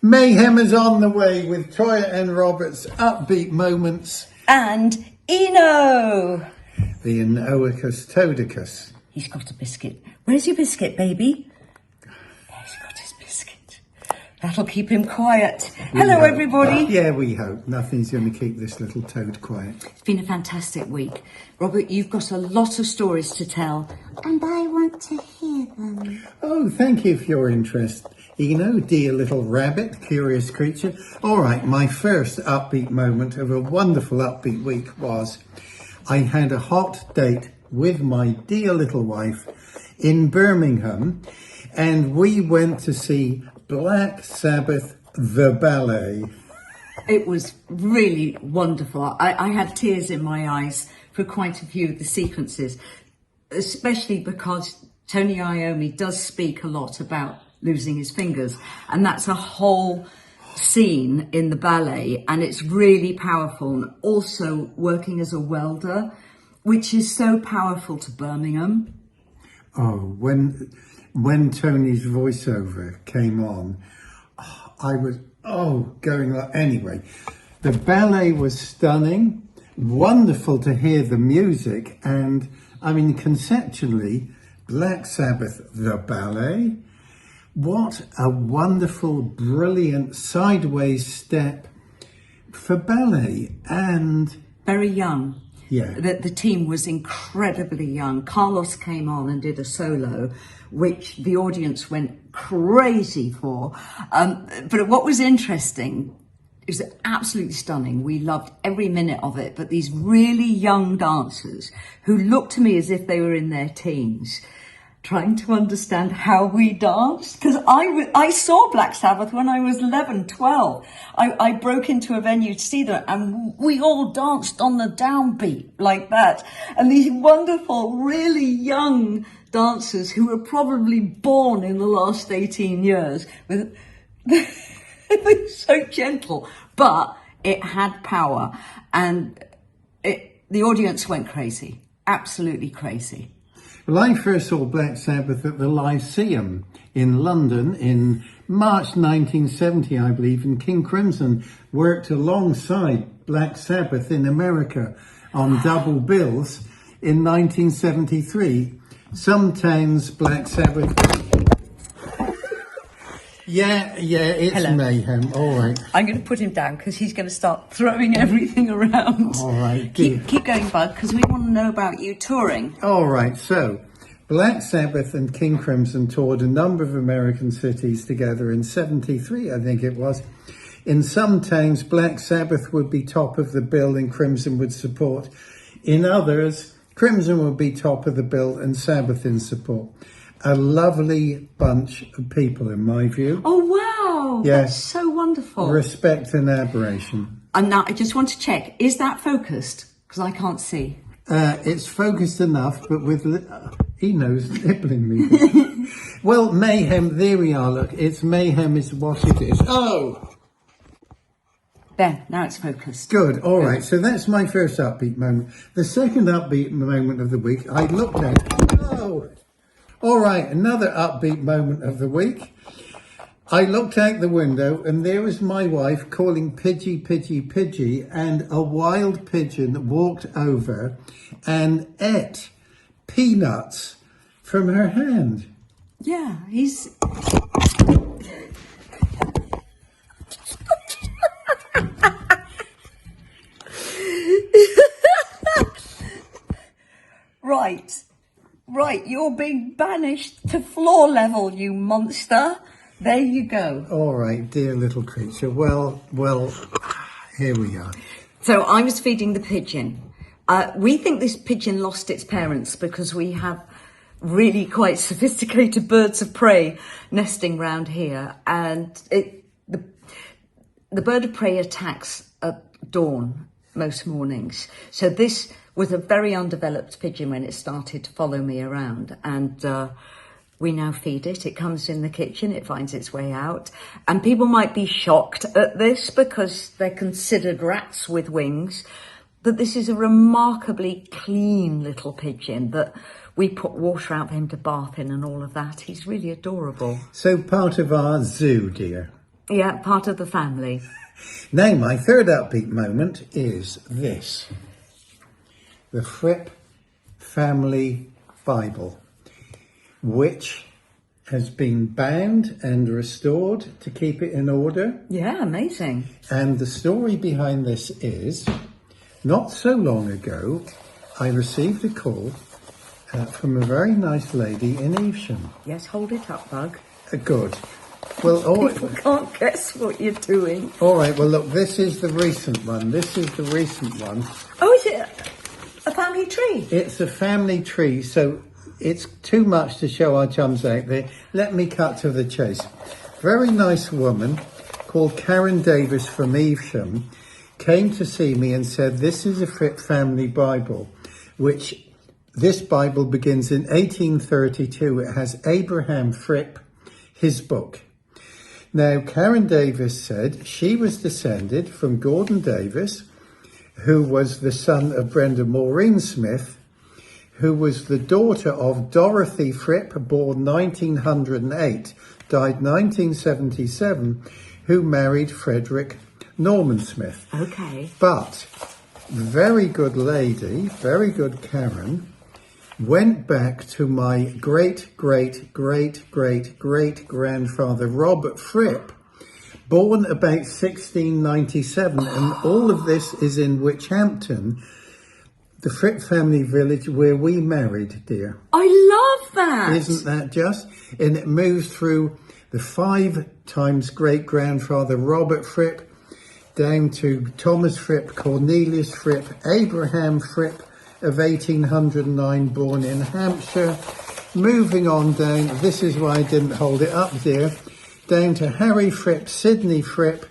Mayhem is on the way with Toyah and Robert's upbeat moments. And Eno! The Enoicus Todicus. He's got a biscuit. Where's your biscuit, baby? He's got his biscuit. That'll keep him quiet. Hello, everybody. Yeah, we hope. Nothing's going to keep this little toad quiet. It's been a fantastic week. Robert, you've got a lot of stories to tell. And I want to hear them. Oh, thank you for your interest. Eno, dear little rabbit, curious creature. All right, my first upbeat moment of a wonderful upbeat week was I had a hot date with my dear little wife in Birmingham, and we went to see Black Sabbath, the ballet. It was really wonderful. I had tears in my eyes for quite a few of the sequences, especially because Tony Iommi does speak a lot about losing his fingers, and that's a whole scene in the ballet, and it's really powerful. And also working as a welder, which is so powerful to Birmingham. Oh, when Tony's voiceover came on, I was going like, anyway. The ballet was stunning, wonderful to hear the music, and I mean conceptually, Black Sabbath, the ballet. What a wonderful, brilliant sideways step for ballet, and very young. Yeah. The team was incredibly young. Carlos came on and did a solo, which the audience went crazy for. But what was interesting, it was absolutely stunning. We loved every minute of it. But these really young dancers who looked to me as if they were in their teens, trying to understand how we danced, because I saw Black Sabbath when I was 11, 12. I broke into a venue to see them, and we all danced on the downbeat like that. And these wonderful, really young dancers who were probably born in the last 18 years, they were so gentle, but it had power, and the audience went crazy, absolutely crazy. Well, I first saw Black Sabbath at the Lyceum in London in March 1970, I believe, and King Crimson worked alongside Black Sabbath in America on double bills in 1973. Sometimes Black Sabbath... Yeah, it's Hello. Mayhem, all right. I'm going to put him down because he's going to start throwing everything around. All right. Keep going, Bud, because we want to know about you touring. All right, so Black Sabbath and King Crimson toured a number of American cities together in 73, I think it was. In some towns, Black Sabbath would be top of the bill and Crimson would support. In others, Crimson would be top of the bill and Sabbath in support. A lovely bunch of people, in my view. Oh, wow. Yes. That's so wonderful. Respect and admiration. And now I just want to check, is that focused? Because I can't see. It's focused enough, but with... he knows, nibbling me. Well, Mayhem, there we are, look. It's Mayhem is what it is. Oh! There, now it's focused. Good, all right. So that's my first upbeat moment. The second upbeat moment of the week, I looked at... Oh! All right, another upbeat moment of the week. I looked out the window and there was my wife calling Pidgey, Pidgey, Pidgey, and a wild pigeon walked over and ate peanuts from her hand. Yeah, he's... Right, you're being banished to floor level, you monster. There you go. All right, dear little creature. Well, here we are. So I was feeding the pigeon. We think this pigeon lost its parents because we have really quite sophisticated birds of prey nesting round here. And the bird of prey attacks at dawn most mornings. So this was a very undeveloped pigeon when it started to follow me around, and we now feed it. It comes in the kitchen, it finds its way out, and people might be shocked at this because they're considered rats with wings, but this is a remarkably clean little pigeon that we put water out for him to bath in and all of that. He's really adorable. So part of our zoo, dear. Yeah, part of the family. Now, my third upbeat moment is this. The Fripp Family Bible, which has been bound and restored to keep it in order. Yeah, amazing. And the story behind this is, not so long ago, I received a call from a very nice lady in Evesham. Yes, hold it up, Bug. Good. Well, People can't guess what you're doing. all right, well, look, this is the recent one. This is the recent one. Oh, is it a family tree? It's a family tree, so it's too much to show our chums out there. Let me cut to the chase. Very nice woman called Karen Davis from Evesham came to see me and said, this is a Fripp Family Bible, which this Bible begins in 1832. It has Abraham Fripp, his book. Now, Karen Davis said she was descended from Gordon Davis, who was the son of Brenda Maureen Smith, who was the daughter of Dorothy Fripp, born 1908, died 1977, who married Frederick Norman Smith. Okay. But very good lady, very good Karen, went back to my great-great-great-great-great-grandfather, Robert Fripp, born about 1697, and all of this is in Witchhampton, the Fripp family village where we married, dear. I love that. Isn't that just? And it moves through the 5 times great-grandfather Robert Fripp, down to Thomas Fripp, Cornelius Fripp, Abraham Fripp of 1809, born in Hampshire. Moving on down, this is why I didn't hold it up, dear, down to Harry Fripp, Sidney Fripp,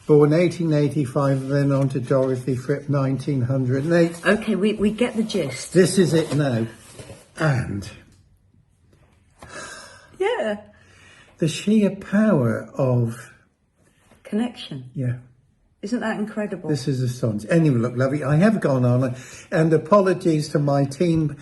born 1885, then on to Dorothy Fripp, 1908. Okay, we get the gist. This is it now. And Yeah. the sheer power of, Connection. yeah. Isn't that incredible? This is astonishing. Anyway, look, lovey, I have gone on, and apologies to my team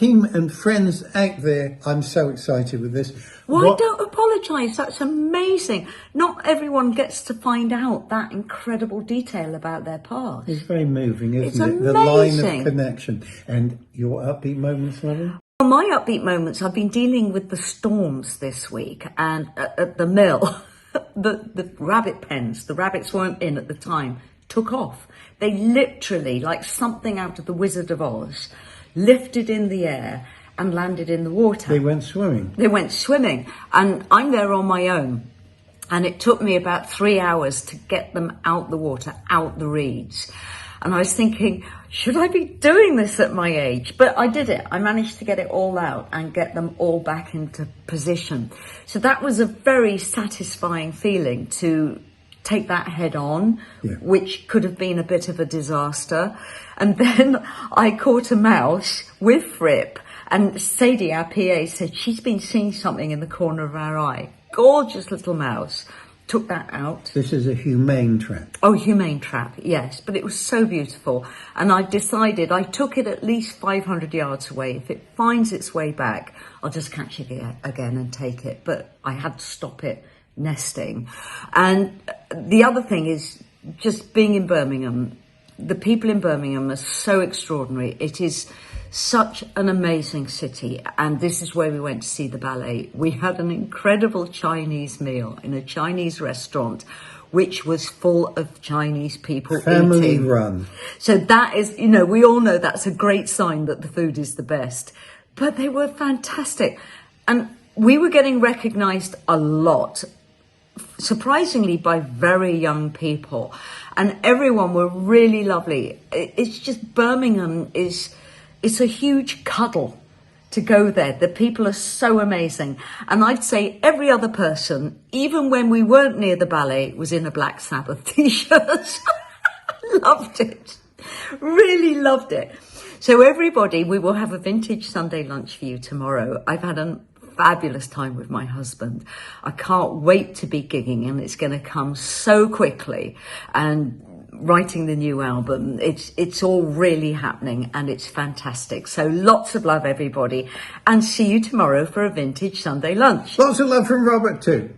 and friends out there. I'm so excited with this. Why don't apologise? That's amazing. Not everyone gets to find out that incredible detail about their past. It's very moving, isn't It's it? The line amazing. of connection. And your upbeat moments, lovey? Well, my upbeat moments, I've been dealing with the storms this week, and at the mill, the rabbit pens, the rabbits weren't in at the time, took off. They literally, like something out of the Wizard of Oz, lifted in the air and landed in the water. They went swimming. They went swimming, and I'm there on my own. And it took me about 3 hours to get them out the water, out the reeds. And I was thinking, should I be doing this at my age? But I did it. I managed to get it all out and get them all back into position. So that was a very satisfying feeling to take that head on, which could have been a bit of a disaster. And then I caught a mouse with Fripp, and Sadie, our PA, said she's been seeing something in the corner of our eye. Gorgeous little mouse. Took that out. This is a humane trap. Oh, humane trap, yes. But it was so beautiful. And I decided, I took it at least 500 yards away. If it finds its way back, I'll just catch it again and take it. But I had to stop it nesting. And the other thing is just being in Birmingham. The people in Birmingham are so extraordinary. It is such an amazing city, and this is where we went to see the ballet. We had an incredible Chinese meal in a Chinese restaurant, which was full of Chinese people Family eating. run. So that is, you know, we all know that's a great sign that the food is the best. But they were fantastic. And we were getting recognised a lot, surprisingly, by very young people. And everyone were really lovely. It's just Birmingham it's a huge cuddle to go there. The people are so amazing. And I'd say every other person, even when we weren't near the ballet, was in a Black Sabbath t-shirt. Loved it. Really loved it. So everybody, we will have a vintage Sunday lunch for you tomorrow. I've had a fabulous time with my husband. I can't wait to be gigging, and it's going to come so quickly. And writing the new album, it's all really happening, and it's fantastic. So lots of love, everybody, and see you tomorrow for a vintage Sunday lunch. Lots of love from Robert too.